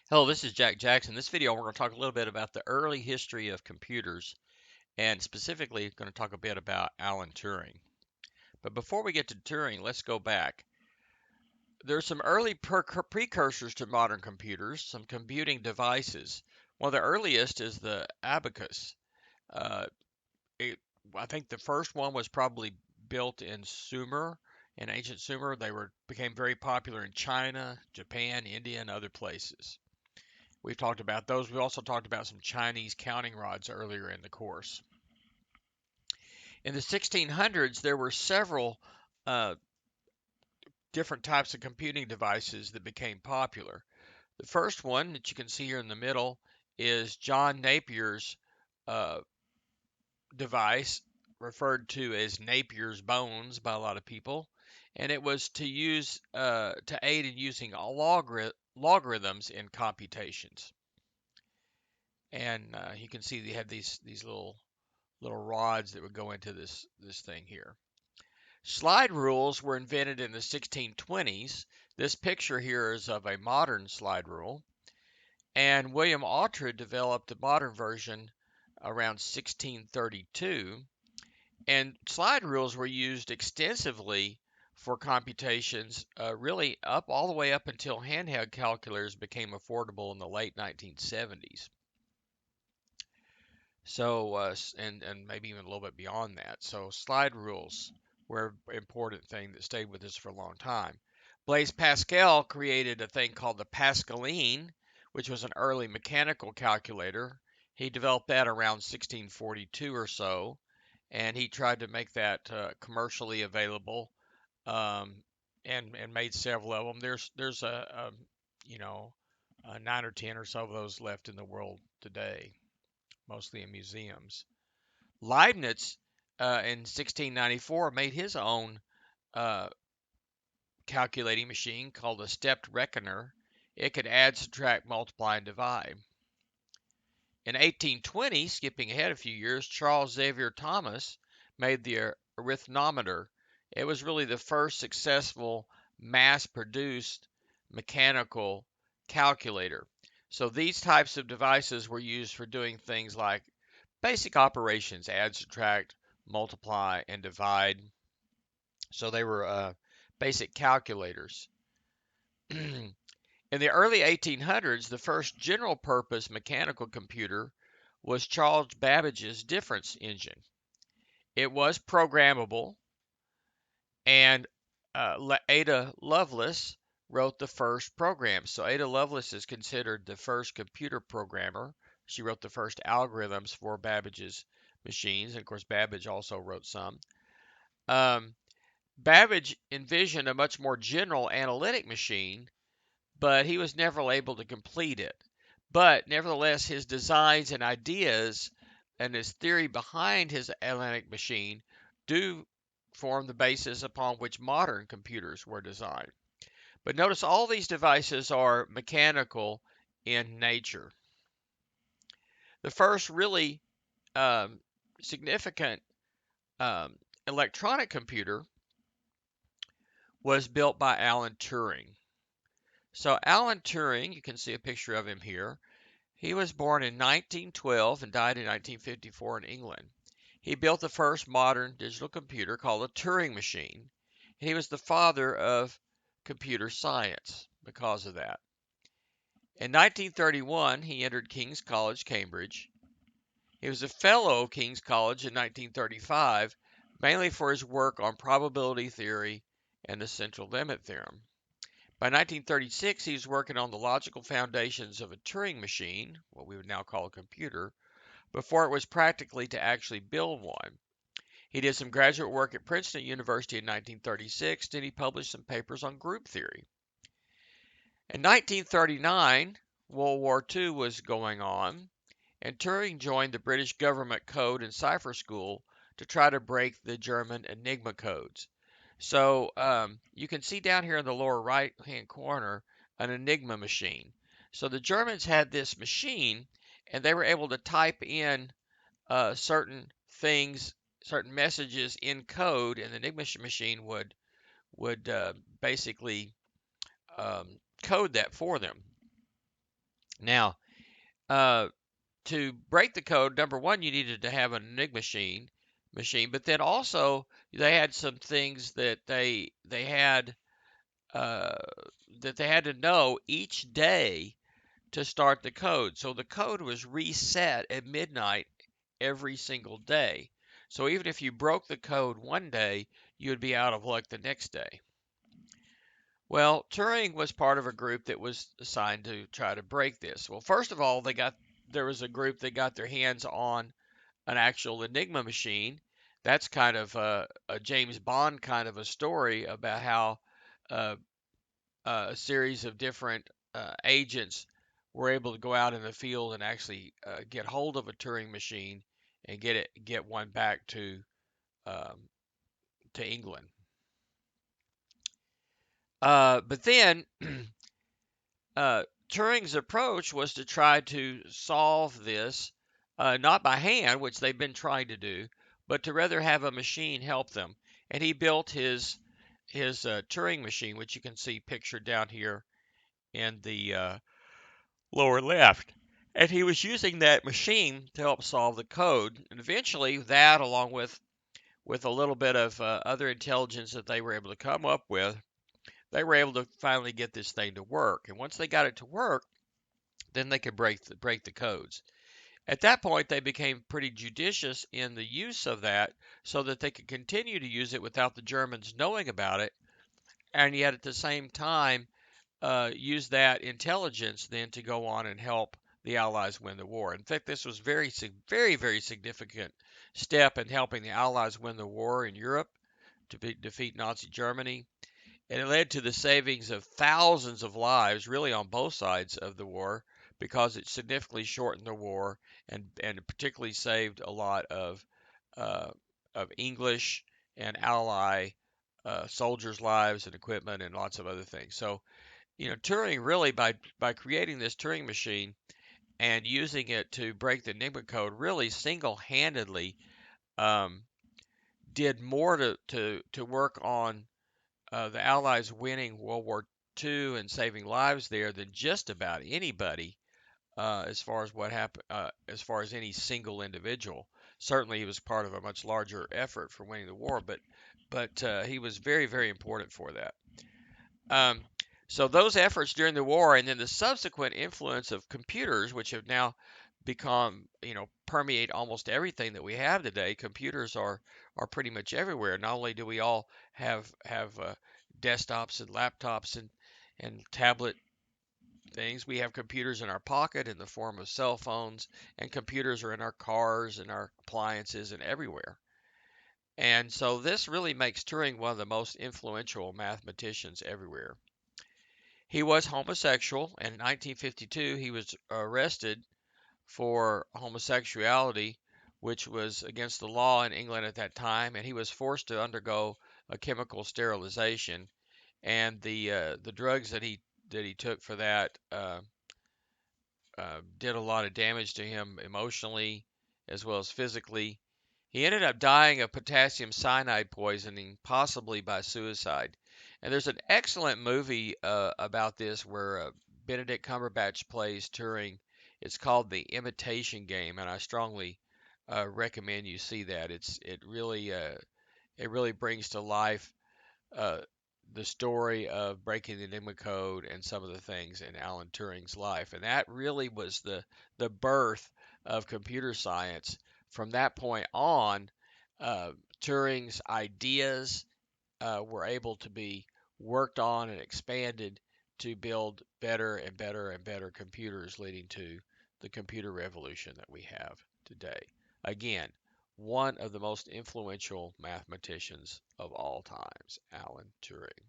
Hello, this is Jack Jackson. In this video, we're going to talk a little bit about the early history of computers, and specifically going to talk a bit about Alan Turing. But before we get to Turing, let's go back. There's some early precursors to modern computers, some computing devices. One of the earliest is the abacus. Uh, it, I think the first one was probably built in Sumer, in ancient Sumer. They became very popular in China, Japan, India, and other places. We've talked about those. We also talked about some Chinese counting rods earlier in the course. In the 1600s, there were several uh, different types of computing devices that became popular. The first one that you can see here in the middle is John Napier's uh, device, referred to as Napier's bones by a lot of people, and it was to aid in using logarithms in computations. And you can see they had these little rods that would go into this thing here. Slide rules were invented in the 1620s. This picture here is of a modern slide rule, and William Oughtred developed the modern version around 1632. And slide rules were used extensively for computations, really up all the way up until handheld calculators became affordable in the late 1970s. So, and maybe even a little bit beyond that. So, slide rules were an important thing that stayed with us for a long time. Blaise Pascal created a thing called the Pascaline, which was an early mechanical calculator. He developed that around 1642 or so, and he tried to make that commercially available, um, and made several of them. There's you know 9 or 10 or so of those left in the world today, mostly in museums. Leibniz in 1694 made his own uh, calculating machine called a stepped reckoner. It could add, subtract, multiply, and divide. In 1820, skipping ahead a few years, Charles Xavier Thomas made the arithmometer. It was really the first successful mass produced mechanical calculator. So these types of devices were used for doing things like basic operations: add, subtract, multiply, and divide. So they were basic calculators. In the early 1800s, the first general purpose mechanical computer was Charles Babbage's difference engine. It was programmable, and Ada Lovelace wrote the first program. So Ada Lovelace is considered the first computer programmer. She wrote the first algorithms for Babbage's machines, and of course Babbage also wrote some. Um, Babbage envisioned a much more general analytic machine, but he was never able to complete it. But nevertheless, his designs and ideas and his theory behind his analytic machine do form the basis upon which modern computers were designed. But notice all these devices are mechanical in nature. The first really um, significant um, electronic computer was built by Alan Turing. So Alan Turing, you can see a picture of him here. He was born in 1912 and died in 1954 in England. He built the first modern digital computer called a Turing machine. He was the father of computer science because of that. In 1931, he entered King's College, Cambridge. He was a fellow of King's College in 1935, mainly for his work on probability theory and the central limit theorem. By 1936, he was working on the logical foundations of a Turing machine, what we would now call a computer, before it was practically to actually build one. He did some graduate work at Princeton University in 1936, then he published some papers on group theory. In 1939, World War II was going on, and Turing joined the British government code and cipher school to try to break the German Enigma codes. So you can see down here in the lower right hand corner an Enigma machine. So the Germans had this machine, and they were able to type in certain things, certain messages in code, and the Enigma machine would basically code that for them. Now, uh, to break the code, number one, you needed to have an Enigma machine, but then also they had some things that they had uh, that they had to know each day to start the code. So the code was reset at midnight every single day. So even if you broke the code one day, you would be out of luck the next day. Well, Turing was part of a group that was assigned to try to break this. Well, first of all, there was a group that got their hands on an actual Enigma machine. That's kind of a James Bond kind of a story about how uh, a series of different agents were able to go out in the field and actually get hold of a Turing machine and get one back um, to England. But then Turing's approach was to try to solve this not by hand, which they've been trying to do, but to rather have a machine help them. And he built his Turing machine, which you can see pictured down here in the lower left. And he was using that machine to help solve the code. And eventually, that, along with a little bit of other intelligence that they were able to come up with, they were able to finally get this thing to work. And once they got it to work, then they could break the codes. At that point, they became pretty judicious in the use of that so that they could continue to use it without the Germans knowing about it, and yet at the same time use that intelligence then to go on and help the Allies win the war. In fact, this was very significant step in helping the Allies win the war in Europe to defeat Nazi Germany. And it led to the savings of thousands of lives, really on both sides of the war, because it significantly shortened the war and particularly saved a lot uh, of English and Ally soldiers' lives and equipment and lots of other things. So, Turing really by creating this Turing machine and using it to break the Enigma code, really single-handedly um, did more to work on the Allies winning World War II and saving lives there than just about anybody as far as what happened, as far as any single individual. Certainly, he was part of a much larger effort for winning the war, but he was very important for that. Um, so those efforts during the war, and then the subsequent influence of computers, which have now become, permeate almost everything that we have today. Computers are pretty much everywhere. Not only do we all have desktops and laptops and tablet things, we have computers in our pocket in the form of cell phones, and computers are in our cars and our appliances and everywhere. And so this really makes Turing one of the most influential mathematicians everywhere. He was homosexual, and in 1952 he was arrested for homosexuality, which was against the law in England at that time, and he was forced to undergo a chemical sterilization. And the drugs that he took for that did a lot of damage to him emotionally as well as physically. He ended up dying of potassium cyanide poisoning, possibly by suicide. And there's an excellent movie about this where Benedict Cumberbatch plays Turing. It's called The Imitation Game, and I strongly recommend you see that. It really brings to life uh, the story of breaking the Enigma code and some of the things in Alan Turing's life. And that really was the birth of computer science. From that point on, uh, Turing's ideas were able to be worked on and expanded to build better and better and better computers, leading to the computer revolution that we have today. Again, one of the most influential mathematicians of all times, Alan Turing.